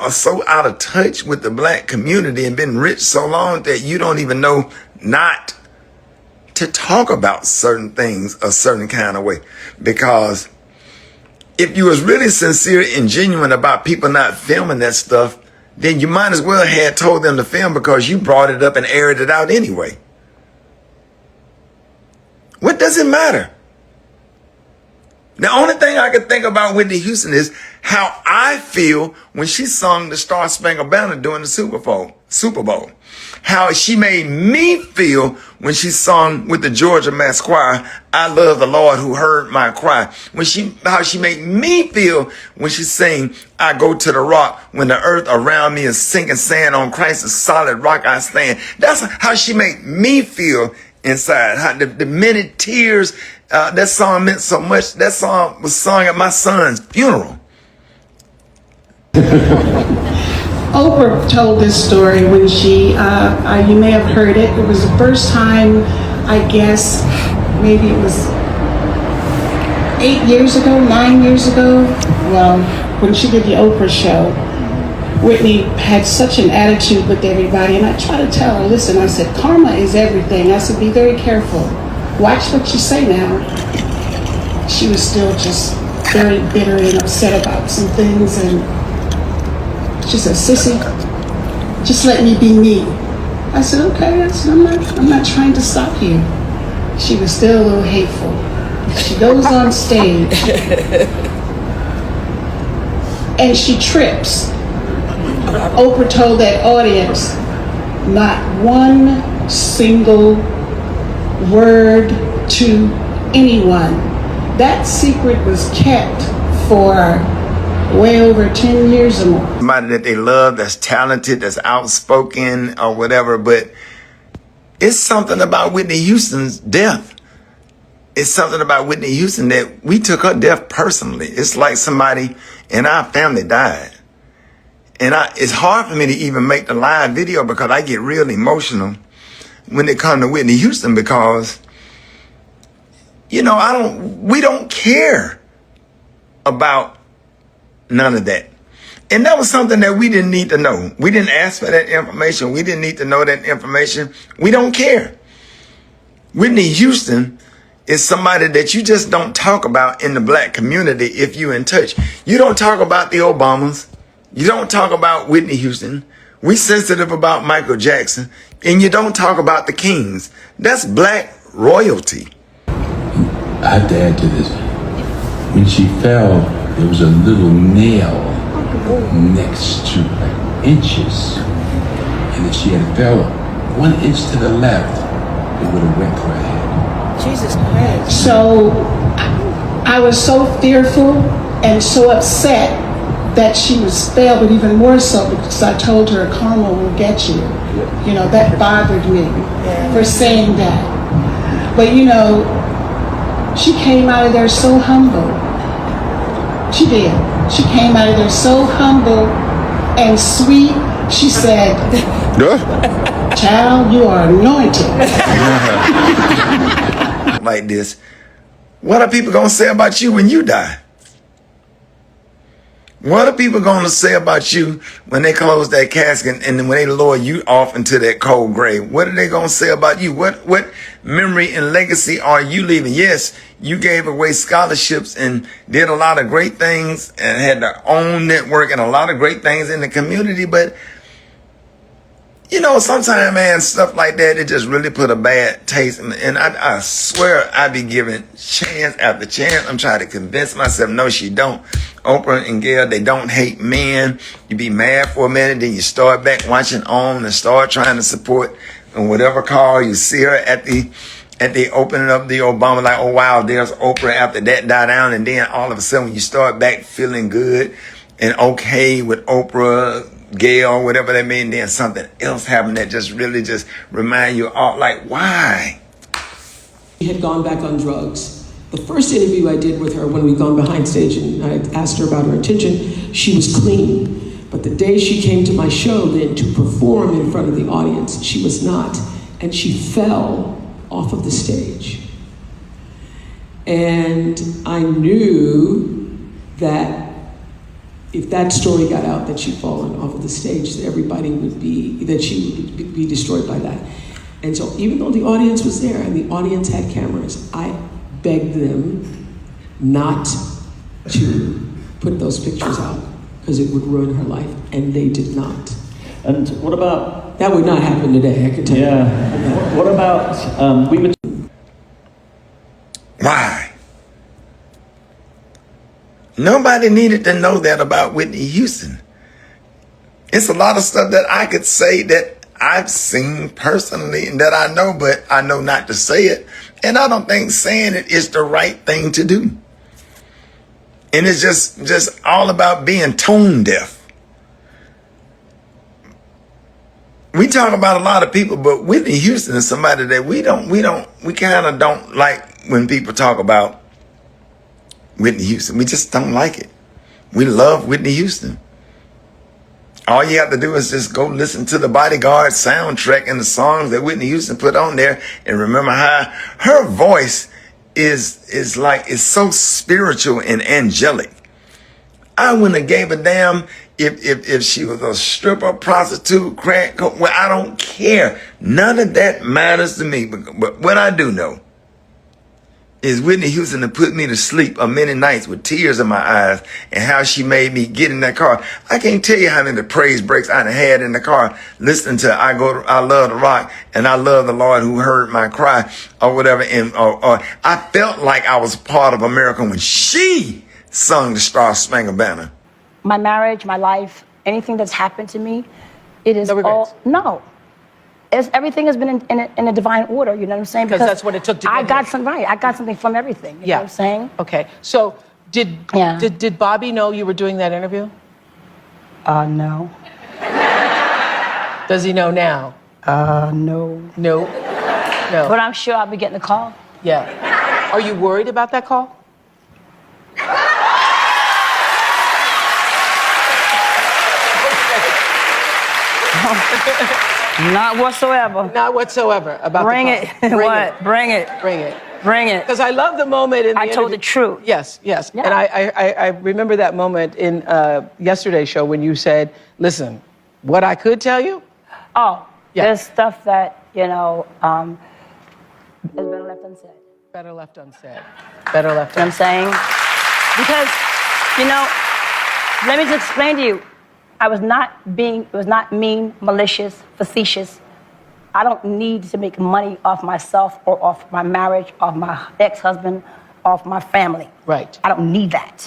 are so out of touch with the black community and been rich so long that you don't even know not to talk about certain things a certain kind of way. Because if you was really sincere and genuine about people not filming that stuff, then you might as well have told them to film, because you brought it up and aired it out anyway. What does it matter? The only thing I can think about Whitney Houston is how I feel when she sung the Star Spangled Banner during the Super Bowl. How she made me feel when she sung with the Georgia Mass Choir, I Love the Lord Who Heard My Cry. How she made me feel when she sang, I Go to the Rock, when the earth around me is sinking sand, on Christ's solid rock I stand. That's how she made me feel inside. How the many tears, that song meant so much. That song was sung at my son's funeral. Oprah told this story when she, you may have heard it. It was the first time, I guess, maybe it was 9 years ago. Well, when she did the Oprah show, Whitney had such an attitude with everybody, and I tried to tell her, listen, I said, karma is everything. I said, be very careful. Watch what you say now. She was still just very bitter and upset about some things, and she said, sissy, just let me be me. I said, okay. I said, I'm not trying to stop you. She was still a little hateful. She goes on stage and she trips. Oprah told that audience, not one single word to anyone. That secret was kept for way over 10 years or more. Somebody that they love, that's talented, that's outspoken or whatever, but it's something about Whitney Houston's death. It's something about Whitney Houston that we took her death personally. It's like somebody in our family died. And it's hard for me to even make the live video because I get real emotional when it comes to Whitney Houston, because, you know, we don't care about none of that. And that was something that we didn't need to know. We didn't ask for that information. We didn't need to know that information. We don't care. Whitney Houston is somebody that you just don't talk about in the black community if you're in touch. You don't talk about the Obamas. You don't talk about Whitney Houston. We sensitive about Michael Jackson. And you don't talk about the Kings. That's black royalty. I have to add to this. When she fell, there was a little nail next to her inches. And if she had fell 1 inch to the left, it would have wrecked her head. Jesus Christ. So I was so fearful and so upset that she was failed, but even more so because I told her karma will get you. You know, that bothered me for saying that. But you know, she came out of there so humble. She did. She came out of there so humble and sweet. She said, child, you are anointed. Like this. What are people going to say about you when you die? What are people going to say about you when they close that casket and when they lower you off into that cold grave? What are they going to say about you? What memory and legacy are you leaving? Yes, you gave away scholarships and did a lot of great things and had their own network and a lot of great things in the community. But, you know, sometimes, man, stuff like that, it just really put a bad taste. And I swear I be giving chance after chance. I'm trying to convince myself, no, she don't. Oprah and Gayle, they don't hate men. You be mad for a minute, then you start back watching on and start trying to support in whatever call you see her at the opening of the Obama, like, oh wow, there's Oprah after that die down, and then all of a sudden when you start back feeling good and okay with Oprah, Gayle, whatever that means, then something else happened that just really just remind you all, like, why? She had gone back on drugs. The first interview I did with her when we'd gone behind stage and I asked her about her intention, she was clean. But the day she came to my show then to perform in front of the audience, she was not. And she fell off of the stage. And I knew that if that story got out that she'd fallen off of the stage, that she would be destroyed by that. And so even though the audience was there and the audience had cameras, I begged them not to put those pictures out because it would ruin her life, and they did not. And what about... That would not happen today, I can tell you. Yeah. What about... we were... Why? Nobody needed to know that about Whitney Houston. It's a lot of stuff that I could say that I've seen personally and that I know, but I know not to say it. And I don't think saying it is the right thing to do. And it's just all about being tone deaf. We talk about a lot of people, but Whitney Houston is somebody that we kind of don't like when people talk about Whitney Houston. We just don't like it. We love Whitney Houston. All you have to do is just go listen to the Bodyguard soundtrack and the songs that Whitney Houston put on there, and remember how her voice is so spiritual and angelic. I wouldn't have gave a damn if she was a stripper, prostitute, crack coke. Well, I don't care. None of that matters to me. But what I do know is Whitney Houston to put me to sleep many nights with tears in my eyes, and how she made me get in that car. I can't tell you how many praise breaks I had in the car listening to I Love the Rock and I Love the Lord Who Heard My Cry or whatever. And I felt like I was part of America when she sung the Star Spangled Banner. My marriage, my life, anything that's happened to me, it is all, no. Everything has been in a divine order, you know what I'm saying? Because that's what it took to get I got something from everything, you know what I'm saying? Okay, so did Bobby know you were doing that interview? No. Does he know now? No. No? No. But I'm sure I'll be getting a call. Yeah. Are you worried about that call? Not whatsoever. Not whatsoever about Bring the it. call. What? Bring it. Bring it. Bring it. Because I love the moment in the I told the truth. Yes, yes. Yeah. And I remember that moment in yesterday's show when you said, listen, what I could tell you? Oh, Yeah. there's stuff that, you know, has been left unsaid. Better left unsaid. Better left You know what I'm saying? Because, you know, let me just explain to you. It was not mean, malicious, facetious. I don't need to make money off myself or off my marriage, off my ex-husband, off my family. Right. I don't need that.